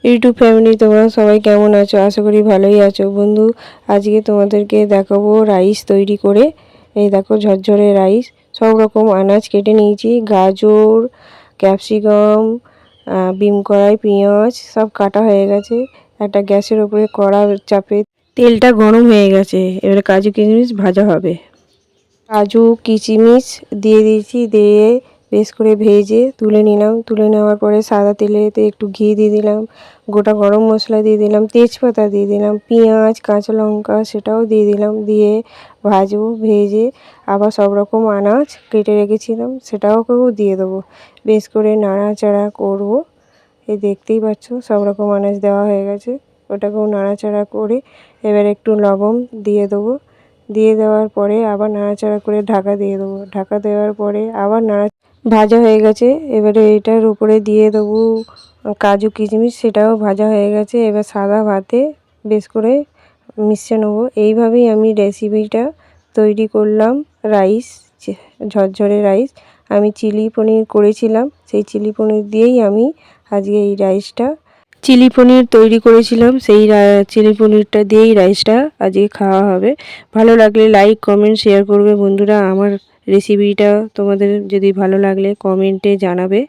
YouTube family তোমরা সবাই কেমন আছো? আশা করি ভালোই আছো। বন্ধু, আজকে তোমাদেরকে দেখাবো রাইস তৈরি করে। এই দেখো ঝরঝরে রাইস। সব রকম আনাজ কেটে নিয়েছি, গাজর, ক্যাপসিকাম, বিম কড়াই, পেঁয়াজ সব কাটা হয়ে গেছে। একটা গ্যাসের উপরে কড়া চাপে তেলটা গরম হয়ে গেছে, এবারে কাজু কিশমিশ ভাজা হবে। কাজু কিশমিশ দিয়ে দিয়েছি, দিয়ে বেশ করে ভেজে তুলে নিলাম। তুলে নেওয়ার পরে সাদা তেলেতে একটু ঘি দিয়ে দিলাম, গোটা গরম মশলা দিয়ে দিলাম, তেজপাতা দিয়ে দিলাম, পেঁয়াজ, কাঁচা লঙ্কা সেটাও দিয়ে দিলাম। দিয়ে ভাজবো, ভেজে আবার সব রকম আনাজ কেটে রেখেছিলাম সেটাকেও দিয়ে দেবো। বেশ করে নাড়াচাড়া করব। এই দেখতেই পাচ্ছ সব রকম আনাজ দেওয়া হয়ে গেছে, ওটাকেও নাড়াচাড়া করে এবার একটু লবণ দিয়ে দেবো। দিয়ে দেওয়ার পরে আবার নাড়াচাড়া করে ঢাকা দিয়ে দেবো। ঢাকা দেওয়ার পরে আবার ভাজা হয়ে গেছে, এবারে এটার উপরে দিয়ে দেবো কাজু কিশমিশ, সেটাও ভাজা হয়ে গেছে। এবার সাদা ভাতে বেশ করে মিশিয়ে নেবো। এইভাবেই আমি রেসিপিটা তৈরি করলাম। রাইস, ঝরঝরে রাইস। আমি চিলি পনির করেছিলাম, সেই চিলি পনির দিয়েই আমি আজকে এই রাইসটা চিলি পনির তৈরি করেছিলাম, সেই চিলি পনিরটা দিয়েই রাইসটা আজকে খাওয়া হবে। ভালো লাগলে লাইক কমেন্ট শেয়ার করবে বন্ধুরা। আমার রেসিপিটা তোমাদের যদি ভালো লাগলে কমেন্টে জানাবে।